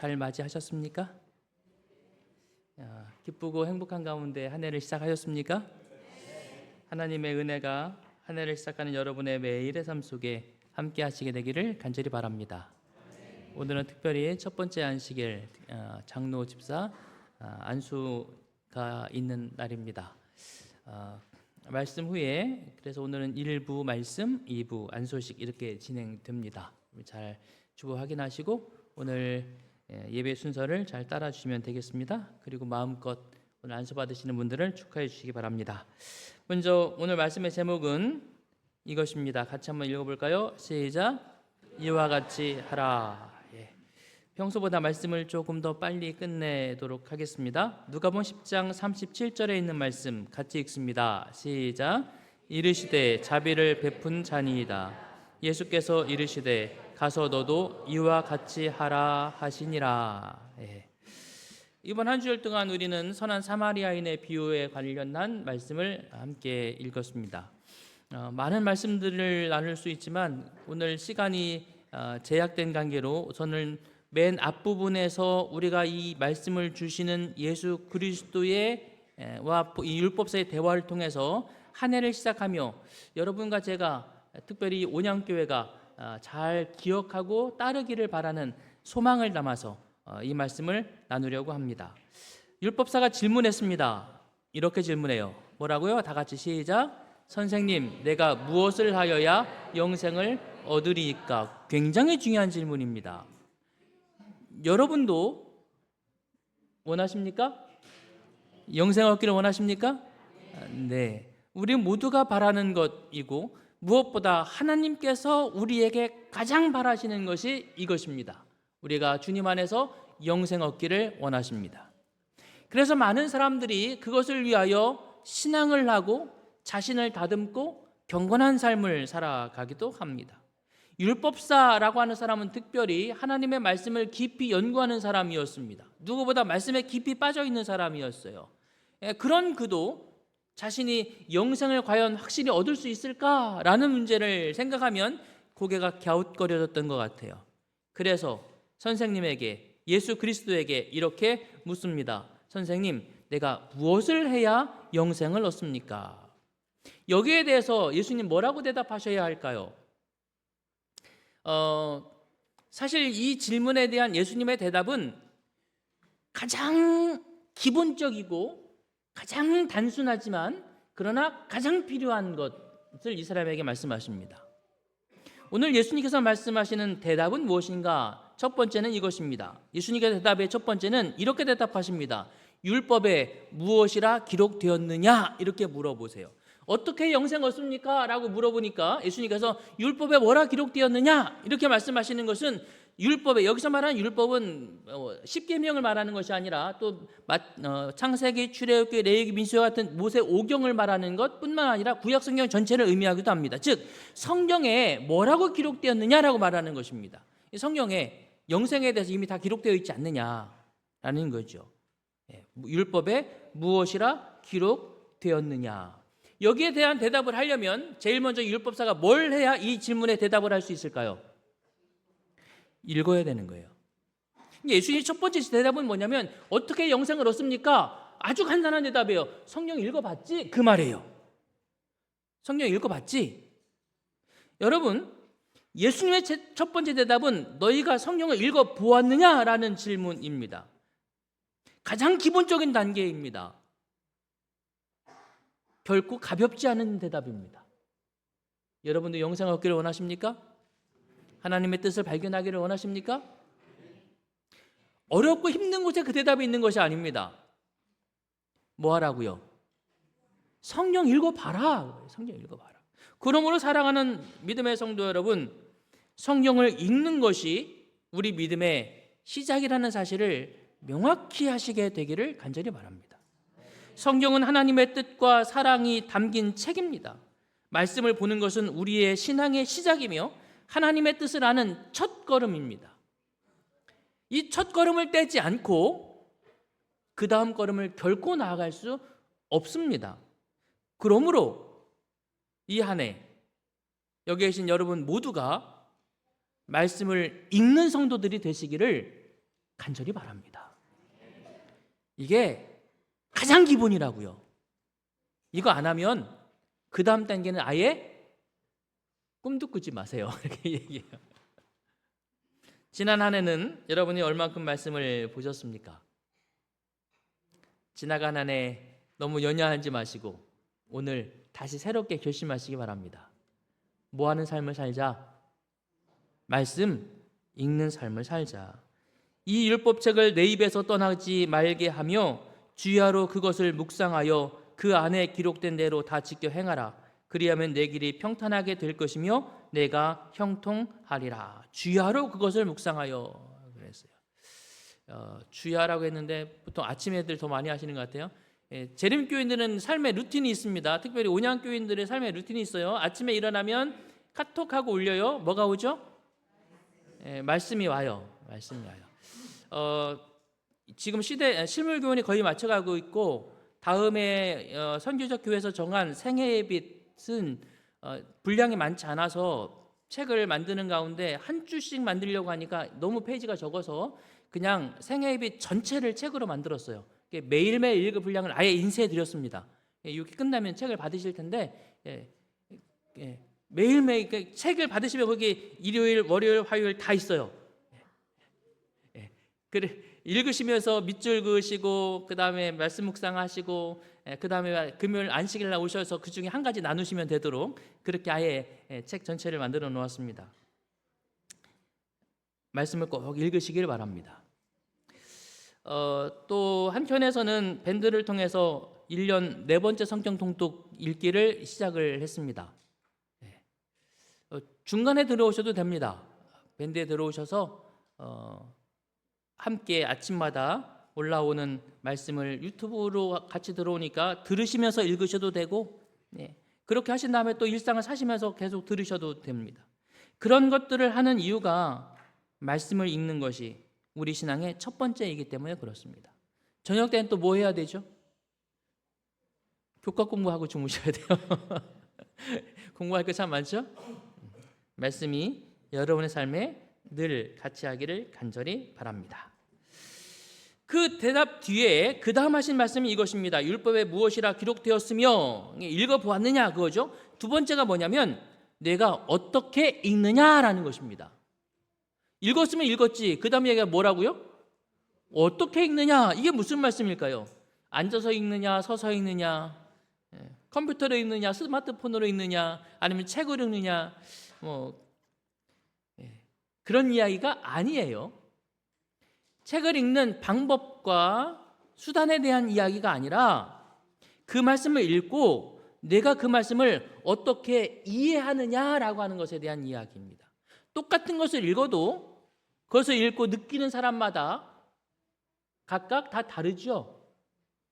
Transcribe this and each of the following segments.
잘 맞이하셨습니까? 기쁘고 행복한 가운데 한 해를 시작하셨습니까? 하나님의 은혜가 한 해를 시작하는 여러분의 매일의 삶 속에 함께 하시게 되기를 간절히 바랍니다. 오늘은 특별히 첫 번째 안식일 장로 집사 안수가 있는 날입니다. 말씀 후에 그래서 오늘은 1부 말씀, 2부 안소식 이렇게 진행됩니다. 잘 주보 확인하시고 오늘 예배 순서를 잘 따라 주시면 되겠습니다. 그리고 마음껏 오늘 안수 받으시는 분들을 축하해 주시기 바랍니다. 먼저 오늘 말씀의 제목은 이것입니다. 같이 한번 읽어볼까요? 시작. 이와 같이 하라. 평소보다 말씀을 조금 더 빨리 끝내도록 하겠습니다. 누가복음 10장 37절에 있는 말씀 같이 읽습니다. 시작. 이르시되 자비를 베푼 자니이다. 예수께서 이르시되 가서 너도 이와 같이 하라 하시니라. 이번 한 주일 동안 우리는 선한 사마리아인의 비유에 관련한 말씀을 함께 읽었습니다. 많은 말씀들을 나눌 수 있지만 오늘 시간이 제약된 관계로 우선은 맨 앞부분에서 우리가 이 말씀을 주시는 예수 그리스도의 와 이 율법사의 대화를 통해서 한 해를 시작하며 여러분과 제가 특별히 온양교회가 잘 기억하고 따르기를 바라는 소망을 담아서 이 말씀을 나누려고 합니다. 율법사가 질문했습니다. 이렇게 질문해요. 뭐라고요? 다 같이 시작. 선생님, 내가 무엇을 하여야 영생을 얻으리이까? 굉장히 중요한 질문입니다. 여러분도 원하십니까? 영생 얻기를 원하십니까? 네. 우리 모두가 바라는 것이고 무엇보다 하나님께서 우리에게 가장 바라시는 것이 이것입니다. 우리가 주님 안에서 영생 얻기를 원하십니다. 그래서 많은 사람들이 그것을 위하여 신앙을 하고 자신을 다듬고 경건한 삶을 살아가기도 합니다. 율법사라고 하는 사람은 특별히 하나님의 말씀을 깊이 연구하는 사람이었습니다. 누구보다 말씀에 깊이 빠져 있는 사람이었어요. 그런 그도 자신이 영생을 과연 확실히 얻을 수 있을까라는 문제를 생각하면 고개가 갸웃거려졌던 것 같아요. 그래서 선생님에게, 예수 그리스도에게 이렇게 묻습니다. 선생님, 내가 무엇을 해야 영생을 얻습니까? 여기에 대해서 예수님 뭐라고 대답하셔야 할까요? 사실 이 질문에 대한 예수님의 대답은 가장 기본적이고 가장 단순하지만 그러나 가장 필요한 것을 이 사람에게 말씀하십니다. 오늘 예수님께서 말씀하시는 대답은 무엇인가? 첫 번째는 이것입니다. 예수님의 대답의 첫 번째는 이렇게 대답하십니다. 율법에 무엇이라 기록되었느냐? 이렇게 물어보세요. 어떻게 영생 얻습니까? 라고 물어보니까 예수님께서 율법에 뭐라 기록되었느냐? 이렇게 말씀하시는 것은 율법에, 여기서 말하는 율법은 십계명을 말하는 것이 아니라 또 창세기, 출애굽기, 레위기, 민수기 같은 모세 오경을 말하는 것뿐만 아니라 구약성경 전체를 의미하기도 합니다. 즉 성경에 뭐라고 기록되었느냐라고 말하는 것입니다. 성경에 영생에 대해서 이미 다 기록되어 있지 않느냐라는 거죠. 율법에 무엇이라 기록되었느냐. 여기에 대한 대답을 하려면 제일 먼저 율법사가 뭘 해야 이 질문에 대답을 할 수 있을까요? 읽어야 되는 거예요. 예수님의 첫 번째 대답은 뭐냐면 어떻게 영생을 얻습니까? 아주 간단한 대답이에요. 성경 읽어봤지? 그 말이에요. 성경 읽어봤지? 여러분, 예수님의 첫 번째 대답은 너희가 성경을 읽어보았느냐라는 질문입니다. 가장 기본적인 단계입니다. 결코 가볍지 않은 대답입니다. 여러분도 영생을 얻기를 원하십니까? 하나님의 뜻을 발견하기를 원하십니까? 어렵고 힘든 곳에 그 대답이 있는 것이 아닙니다. 뭐 하라고요? 성경 읽어봐라. 성경 읽어봐라. 그러므로 사랑하는 믿음의 성도 여러분, 성경을 읽는 것이 우리 믿음의 시작이라는 사실을 명확히 하시게 되기를 간절히 바랍니다. 성경은 하나님의 뜻과 사랑이 담긴 책입니다. 말씀을 보는 것은 우리의 신앙의 시작이며 하나님의 뜻을 아는 첫 걸음입니다. 이 첫 걸음을 떼지 않고 그 다음 걸음을 결코 나아갈 수 없습니다. 그러므로 이 한 해 여기 계신 여러분 모두가 말씀을 읽는 성도들이 되시기를 간절히 바랍니다. 이게 가장 기본이라고요. 이거 안 하면 그 다음 단계는 아예 꿈도 꾸지 마세요. 이렇게 얘기해요. 지난 한 해는 여러분이 얼만큼 말씀을 보셨습니까? 지나간 한 해 너무 연연하지 마시고 오늘 다시 새롭게 결심하시기 바랍니다. 뭐 하는 삶을 살자? 말씀 읽는 삶을 살자. 이 율법책을 내 입에서 떠나지 말게 하며 주야로 그것을 묵상하여 그 안에 기록된 대로 다 지켜 행하라. 그리하면 내 길이 평탄하게 될 것이며 내가 형통하리라. 주야로 그것을 묵상하여 그랬어요. 주야라고 했는데 보통 아침 애들 더 많이 하시는 것 같아요. 재림교인들은 삶의 루틴이 있습니다. 특별히 온양교인들의 삶의 루틴이 있어요. 아침에 일어나면 카톡하고 올려요. 뭐가 오죠? 말씀이 와요. 말씀이 와요. 지금 시대 실물교훈이 거의 맞춰가고 있고 다음에 선교적 교회에서 정한 생애빛은 분량이 많지 않아서 책을 만드는 가운데 한 주씩 만들려고 하니까 너무 페이지가 적어서 그냥 생애빛 전체를 책으로 만들었어요. 매일매일 읽을 분량을 아예 인쇄해 드렸습니다. 이렇게 끝나면 책을 받으실 텐데 매일매일 책을 받으시면 거기 일요일, 월요일, 화요일 다 있어요. 그래 읽으시면서 밑줄 그으시고 그 다음에 말씀 묵상하시고 그 다음에 금요일 안식일 날 오셔서 그 중에 한 가지 나누시면 되도록 그렇게 아예 책 전체를 만들어 놓았습니다. 말씀을 꼭 읽으시길 바랍니다. 또 한편에서는 밴드를 통해서 1년 4번째 성경 통독 읽기를 시작을 했습니다. 중간에 들어오셔도 됩니다. 밴드에 들어오셔서 함께 아침마다 올라오는 말씀을 유튜브로 같이 들어오니까 들으시면서 읽으셔도 되고 그렇게 하신 다음에 또 일상을 사시면서 계속 들으셔도 됩니다. 그런 것들을 하는 이유가 말씀을 읽는 것이 우리 신앙의 첫 번째이기 때문에 그렇습니다. 저녁 때는 또 뭐 해야 되죠? 교과 공부하고 주무셔야 돼요. 공부할 게 참 많죠? 말씀이 여러분의 삶에 늘 같이 하기를 간절히 바랍니다. 그 대답 뒤에 그 다음 하신 말씀이 이것입니다. 율법에 무엇이라 기록되었으며 읽어보았느냐 그거죠. 두 번째가 뭐냐면 내가 어떻게 읽느냐라는 것입니다. 읽었으면 읽었지. 그 다음 얘기가 뭐라고요? 어떻게 읽느냐? 이게 무슨 말씀일까요? 앉아서 읽느냐, 서서 읽느냐, 컴퓨터로 읽느냐, 스마트폰으로 읽느냐, 아니면 책으로 읽느냐, 그런 이야기가 아니에요. 책을 읽는 방법과 수단에 대한 이야기가 아니라 그 말씀을 읽고 내가 그 말씀을 어떻게 이해하느냐라고 하는 것에 대한 이야기입니다. 똑같은 것을 읽어도 그것을 읽고 느끼는 사람마다 각각 다 다르죠.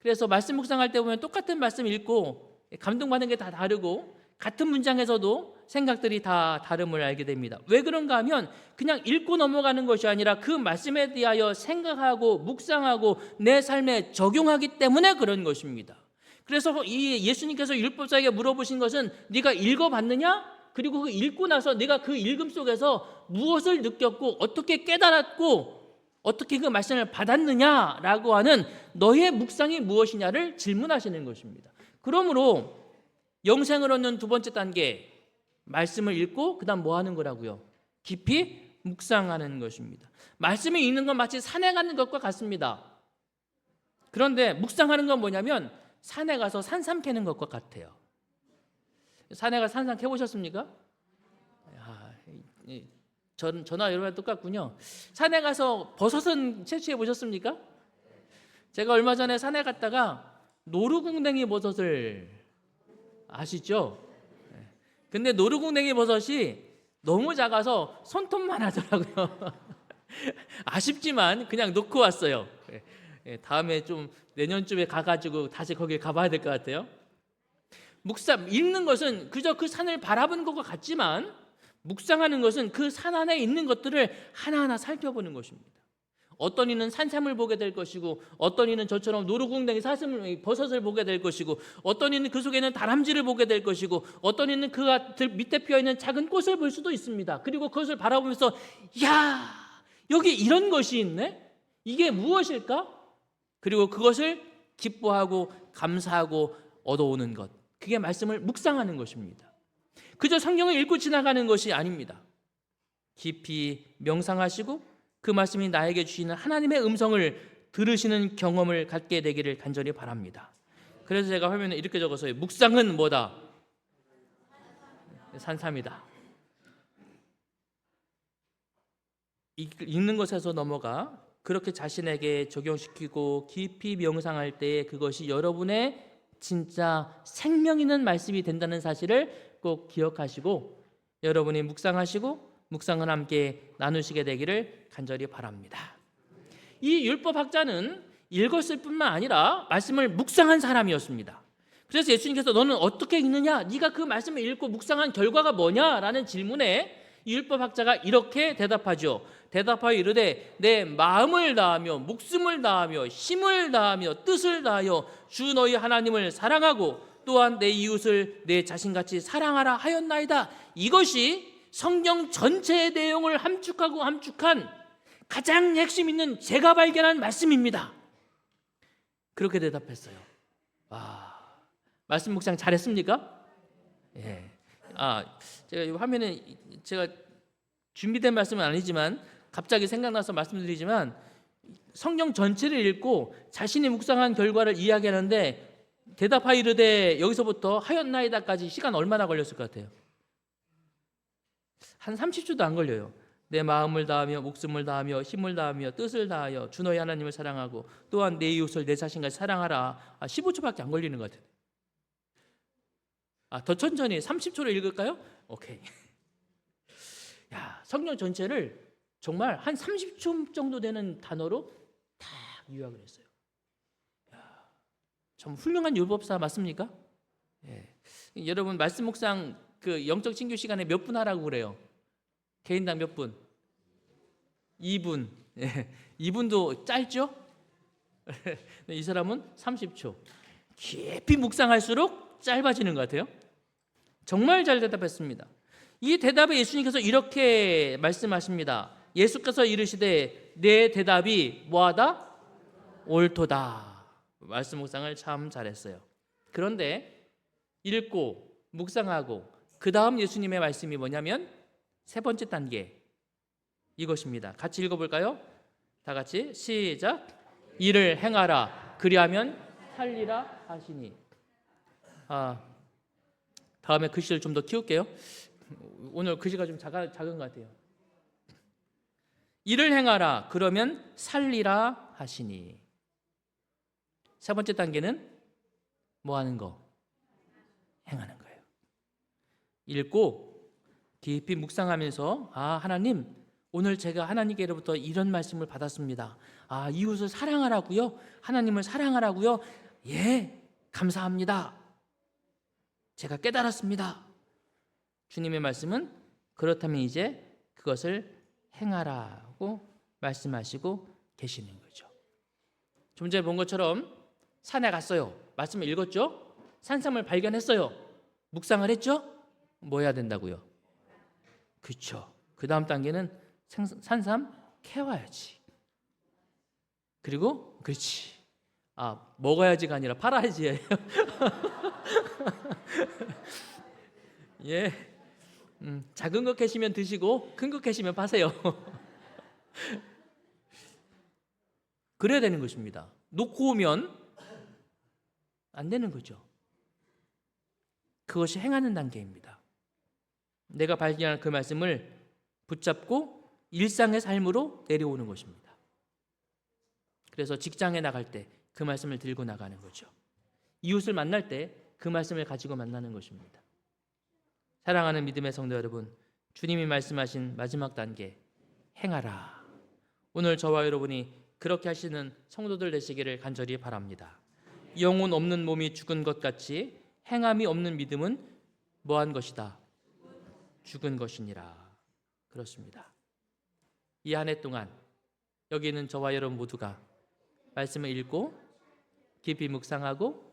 그래서 말씀 묵상할 때 보면 똑같은 말씀 읽고 감동받는 게 다 다르고 같은 문장에서도 생각들이 다 다름을 알게 됩니다. 왜 그런가 하면 그냥 읽고 넘어가는 것이 아니라 그 말씀에 대하여 생각하고 묵상하고 내 삶에 적용하기 때문에 그런 것입니다. 그래서 이 예수님께서 율법사에게 물어보신 것은 네가 읽어봤느냐? 그리고 그 읽고 나서 내가 그 읽음 속에서 무엇을 느꼈고 어떻게 깨달았고 어떻게 그 말씀을 받았느냐라고 하는 너의 묵상이 무엇이냐를 질문하시는 것입니다. 그러므로 영생을 얻는 두 번째 단계 말씀을 읽고 그 다음 뭐 하는 거라고요? 깊이 묵상하는 것입니다. 말씀을 읽는 건 마치 산에 가는 것과 같습니다. 그런데 묵상하는 건 뭐냐면 산에 가서 산삼 캐는 것과 같아요. 산에 가서 산삼 캐보셨습니까? 저나 여러분 똑같군요. 산에 가서 버섯은 채취해 보셨습니까? 제가 얼마 전에 산에 갔다가 노루궁뎅이 버섯을 아시죠? 근데 노루궁뎅이 버섯이 너무 작아서 손톱만 하더라고요. 아쉽지만 그냥 놓고 왔어요. 다음에 좀 내년쯤에 가가지고 다시 거기 가봐야 될 것 같아요. 묵상, 읽는 것은 그저 그 산을 바라보는 것과 같지만 묵상하는 것은 그 산 안에 있는 것들을 하나하나 살펴보는 것입니다. 어떤 이는 산삼을 보게 될 것이고 어떤 이는 저처럼 노루궁뎅이 버섯을 보게 될 것이고 어떤 이는 그 속에는 다람쥐를 보게 될 것이고 어떤 이는 그 밑에 피어있는 작은 꽃을 볼 수도 있습니다. 그리고 그것을 바라보면서 야 여기 이런 것이 있네? 이게 무엇일까? 그리고 그것을 기뻐하고 감사하고 얻어오는 것, 그게 말씀을 묵상하는 것입니다. 그저 성경을 읽고 지나가는 것이 아닙니다. 깊이 명상하시고 그 말씀이 나에게 주시는 하나님의 음성을 들으시는 경험을 갖게 되기를 간절히 바랍니다. 그래서 제가 화면에 이렇게 적었어요. 묵상은 뭐다? 산삼이다. 읽는 것에서 넘어가 그렇게 자신에게 적용시키고 깊이 명상할 때 그것이 여러분의 진짜 생명 있는 말씀이 된다는 사실을 꼭 기억하시고 여러분이 묵상하시고 묵상을 함께 나누시게 되기를 간절히 바랍니다. 이 율법학자는 읽었을 뿐만 아니라 말씀을 묵상한 사람이었습니다. 그래서 예수님께서 너는 어떻게 읽느냐? 네가 그 말씀을 읽고 묵상한 결과가 뭐냐? 라는 질문에 이 율법학자가 이렇게 대답하죠. 대답하여 이르되 내 마음을 다하며 목숨을 다하며 힘을 다하며 뜻을 다하여 주 너희 하나님을 사랑하고 또한 내 이웃을 내 자신같이 사랑하라 하였나이다. 이것이 성경 전체의 내용을 함축한 가장 핵심 있는 제가 발견한 말씀입니다. 그렇게 대답했어요. 말씀 묵상 잘했습니까? 예. 제가 이 화면에 제가 준비된 말씀은 아니지만 갑자기 생각나서 말씀드리지만 성경 전체를 읽고 자신이 묵상한 결과를 이야기하는데 대답하여 이르되 여기서부터 하였나이다까지 시간 얼마나 걸렸을 것 같아요? 한 30초도 안 걸려요. 내 마음을 다하며 목숨을 다하며 힘을 다하며 뜻을 다하여 주 너희 하나님을 사랑하고 또한 내 이웃을 내 자신같이 사랑하라. 15초밖에 안 걸리는 것 같아요. 더 천천히 30초로 읽을까요? 오케이. 성경 전체를 정말 한 30초 정도 되는 단어로 다 요약을 했어요. 참 훌륭한 율법사 맞습니까? 예. 여러분 말씀 묵상 그 영적 친교 시간에 몇 분 하라고 그래요? 개인당 몇 분? 2분. 예. 2분도 짧죠? 이 사람은 30초. 깊이 묵상할수록 짧아지는 것 같아요. 정말 잘 대답했습니다. 이 대답에 예수님께서 이렇게 말씀하십니다. 예수께서 이르시되 내 대답이 뭐하다? 옳도다. 말씀 묵상을 참 잘했어요. 그런데 읽고 묵상하고 그 다음 예수님의 말씀이 뭐냐면 세 번째 단계 이것입니다. 같이 읽어볼까요? 다 같이 시작. 이를 행하라 그리하면 살리라 하시니. 다음에 글씨를 좀 더 키울게요. 오늘 글씨가 좀 작은 것 같아요. 이를 행하라 그러면 살리라 하시니. 세 번째 단계는 뭐 하는 거? 행하는 거예요. 읽고 깊이 묵상하면서 하나님 오늘 제가 하나님께로부터 이런 말씀을 받았습니다. 이웃을 사랑하라고요? 하나님을 사랑하라고요? 예, 감사합니다. 제가 깨달았습니다. 주님의 말씀은 그렇다면 이제 그것을 행하라고 말씀하시고 계시는 거죠. 좀 전에 본 것처럼 산에 갔어요. 말씀을 읽었죠? 산삼을 발견했어요. 묵상을 했죠? 뭐 해야 된다고요? 그렇죠. 그 다음 단계는 산삼 캐와야지. 그리고 그렇지. 먹어야지가 아니라 팔아야지. 예. 작은 거 캐시면 드시고 큰 거 캐시면 파세요. 그래야 되는 것입니다. 놓고 오면 안 되는 거죠. 그것이 행하는 단계입니다. 내가 발견한 그 말씀을 붙잡고 일상의 삶으로 내려오는 것입니다. 그래서 직장에 나갈 때 그 말씀을 들고 나가는 거죠. 이웃을 만날 때 그 말씀을 가지고 만나는 것입니다. 사랑하는 믿음의 성도 여러분, 주님이 말씀하신 마지막 단계 행하라. 오늘 저와 여러분이 그렇게 하시는 성도들 되시기를 간절히 바랍니다. 영혼 없는 몸이 죽은 것 같이 행함이 없는 믿음은 뭐한 것이다? 죽은 것이니라. 그렇습니다. 이 한 해 동안 여기 있는 저와 여러분 모두가 말씀을 읽고 깊이 묵상하고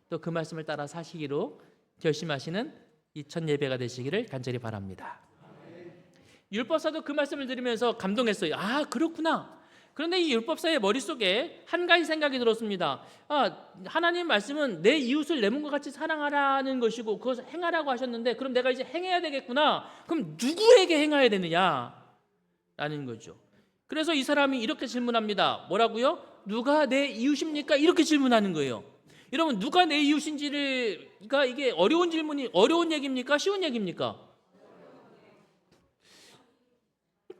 또 그 말씀을 따라 사시기로 결심하시는 이 첫 예배가 되시기를 간절히 바랍니다. 율법사도 그 말씀을 들으면서 감동했어요. 그렇구나. 그런데 이 율법사의 머릿속에 한 가지 생각이 들었습니다. 하나님 말씀은 내 이웃을 내 몸과 같이 사랑하라는 것이고 그것을 행하라고 하셨는데, 그럼 내가 이제 행해야 되겠구나. 그럼 누구에게 행해야 되느냐라는 거죠. 그래서 이 사람이 이렇게 질문합니다. 뭐라고요? 누가 내 이웃입니까? 이렇게 질문하는 거예요. 여러분, 누가 내 이웃인지가 이게 어려운 질문이, 어려운 얘기입니까? 쉬운 얘기입니까?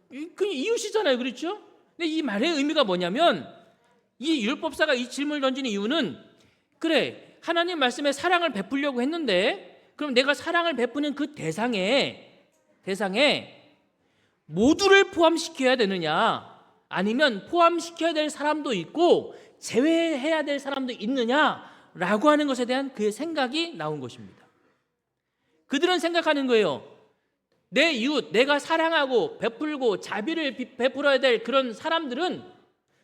그냥 이웃이잖아요. 그렇죠? 근데 이 말의 의미가 뭐냐면, 이 율법사가 이 질문을 던지는 이유는, 그래, 하나님 말씀에 사랑을 베풀려고 했는데, 그럼 내가 사랑을 베푸는 그 대상에 모두를 포함시켜야 되느냐, 아니면 포함시켜야 될 사람도 있고 제외해야 될 사람도 있느냐라고 하는 것에 대한 그의 생각이 나온 것입니다. 그들은 생각하는 거예요. 내 이웃, 내가 사랑하고 베풀고 자비를 베풀어야 될 그런 사람들은,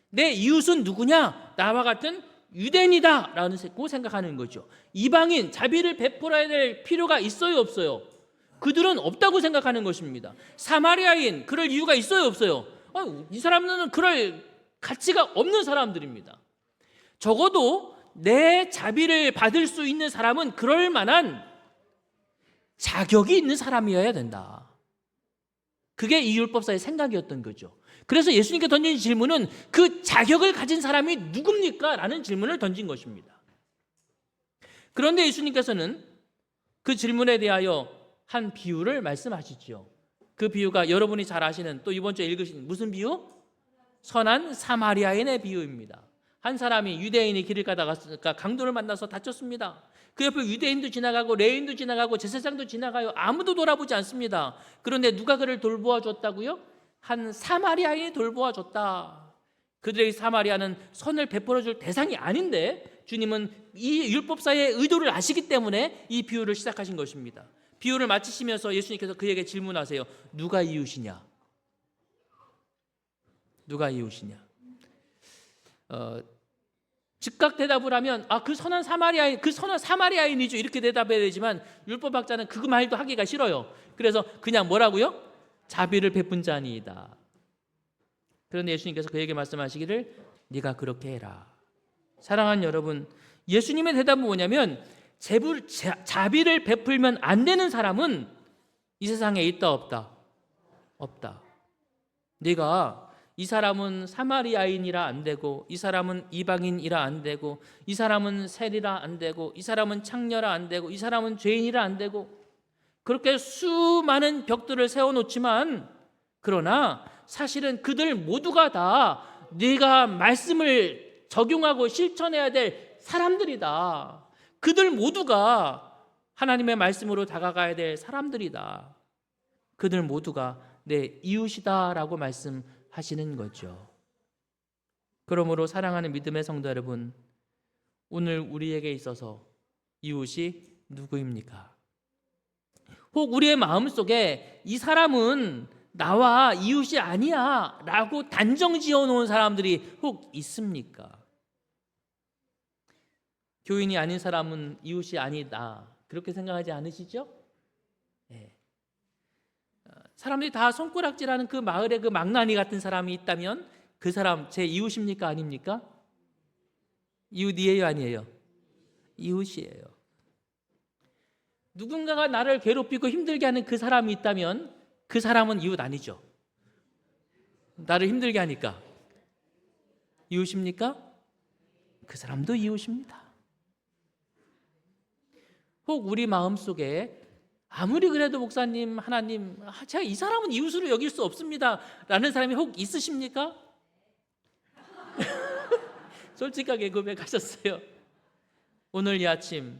내 이웃은 누구냐? 나와 같은 유대인이다 라고 생각하는 거죠. 이방인, 자비를 베풀어야 될 필요가 있어요, 없어요? 그들은 없다고 생각하는 것입니다. 사마리아인, 그럴 이유가 있어요, 없어요? 이 사람들은 그럴 가치가 없는 사람들입니다. 적어도 내 자비를 받을 수 있는 사람은 그럴 만한 자격이 있는 사람이어야 된다. 그게 이 율법사의 생각이었던 거죠. 그래서 예수님께 던진 질문은 그 자격을 가진 사람이 누굽니까? 라는 질문을 던진 것입니다. 그런데 예수님께서는 그 질문에 대하여 한 비유를 말씀하시죠. 그 비유가 여러분이 잘 아시는, 또 이번 주에 읽으신 무슨 비유? 선한 사마리아인의 비유입니다. 한 사람이, 유대인이 길을 가다가 강도를 만나서 다쳤습니다. 그 옆에 유대인도 지나가고 레인도 지나가고 제사장도 지나가요. 아무도 돌아보지 않습니다. 그런데 누가 그를 돌보아 줬다고요? 한 사마리아인이 돌보아 줬다. 그들의 사마리아는 선을 베풀어 줄 대상이 아닌데 주님은 이 율법사의 의도를 아시기 때문에 이 비유를 시작하신 것입니다. 비유를 마치시면서 예수님께서 그에게 질문하세요. 누가 이웃이냐? 누가 이웃이냐? 즉각 대답을 하면 그 선한 사마리아인이죠, 이렇게 대답해야 되지만, 율법학자는 그 말도 하기가 싫어요. 그래서 그냥 뭐라고요? 자비를 베푼 자니이다. 그런데 예수님께서 그에게 말씀하시기를 네가 그렇게 해라. 사랑하는 여러분, 예수님의 대답은 뭐냐면, 자비를 베풀면 안 되는 사람은 이 세상에 있다 없다? 없다. 네가 이 사람은 사마리아인이라 안 되고, 이 사람은 이방인이라 안 되고, 이 사람은 세리라 안 되고, 이 사람은 창녀라 안 되고, 이 사람은 죄인이라 안 되고, 그렇게 수많은 벽들을 세워놓지만, 그러나 사실은 그들 모두가 다 네가 말씀을 적용하고 실천해야 될 사람들이다. 그들 모두가 하나님의 말씀으로 다가가야 될 사람들이다. 그들 모두가 내 이웃이다라고 말씀하시는 거죠. 그러므로 사랑하는 믿음의 성도 여러분, 오늘 우리에게 있어서 이웃이 누구입니까? 혹 우리의 마음속에 이 사람은 나와 이웃이 아니야 라고 단정 지어놓은 사람들이 혹 있습니까? 교인이 아닌 사람은 이웃이 아니다, 그렇게 생각하지 않으시죠? 네. 사람들이 다 손가락질하는 그 마을에 그 망나니 같은 사람이 있다면 그 사람 제 이웃입니까? 아닙니까? 이웃이에요? 아니에요? 이웃이에요. 누군가가 나를 괴롭히고 힘들게 하는 그 사람이 있다면 그 사람은 이웃 아니죠. 나를 힘들게 하니까 이웃입니까? 그 사람도 이웃입니다. 혹 우리 마음속에 아무리 그래도 목사님, 하나님, 제가 이 사람은 이웃으로 여길 수 없습니다 라는 사람이 혹 있으십니까? 솔직하게 고백하셨어요. 오늘 이 아침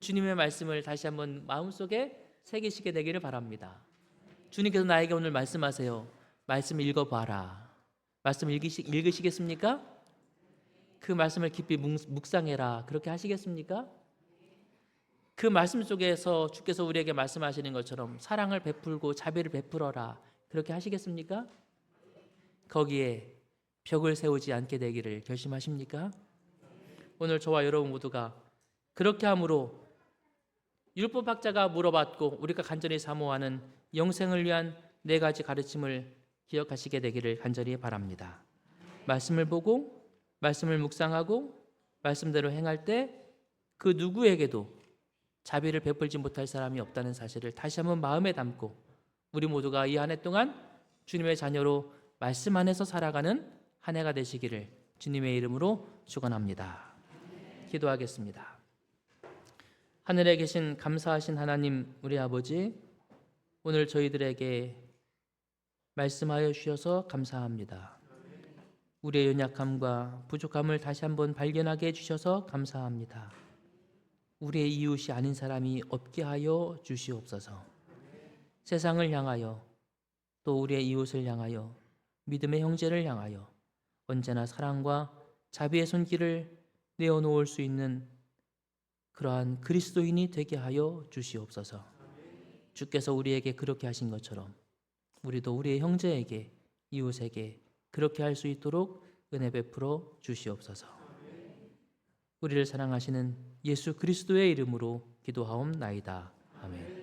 주님의 말씀을 다시 한번 마음속에 새기시게 되기를 바랍니다. 주님께서 나에게 오늘 말씀하세요. 말씀 읽어봐라. 말씀 읽으시겠습니까? 그 말씀을 깊이 묵상해라. 그렇게 하시겠습니까? 그 말씀 속에서 주께서 우리에게 말씀하시는 것처럼 사랑을 베풀고 자비를 베풀어라. 그렇게 하시겠습니까? 거기에 벽을 세우지 않게 되기를 결심하십니까? 오늘 저와 여러분 모두가 그렇게 함으로 율법학자가 물어봤고 우리가 간절히 사모하는 영생을 위한 4가지 가르침을 기억하시게 되기를 간절히 바랍니다. 말씀을 보고 말씀을 묵상하고 말씀대로 행할 때 그 누구에게도 자비를 베풀지 못할 사람이 없다는 사실을 다시 한번 마음에 담고 우리 모두가 이 한 해 동안 주님의 자녀로 말씀 안에서 살아가는 한 해가 되시기를 주님의 이름으로 축원합니다. 기도하겠습니다. 하늘에 계신 감사하신 하나님 우리 아버지, 오늘 저희들에게 말씀하여 주셔서 감사합니다. 우리의 연약함과 부족함을 다시 한번 발견하게 해주셔서 감사합니다. 우리의 이웃이 아닌 사람이 없게 하여 주시옵소서. 세상을 향하여 또 우리의 이웃을 향하여 믿음의 형제를 향하여 언제나 사랑과 자비의 손길을 내어놓을 수 있는 그러한 그리스도인이 되게 하여 주시옵소서. 주께서 우리에게 그렇게 하신 것처럼 우리도 우리의 형제에게 이웃에게 그렇게 할 수 있도록 은혜 베풀어 주시옵소서. 우리를 사랑하시는 예수 그리스도의 이름으로 기도하옵나이다. 아멘.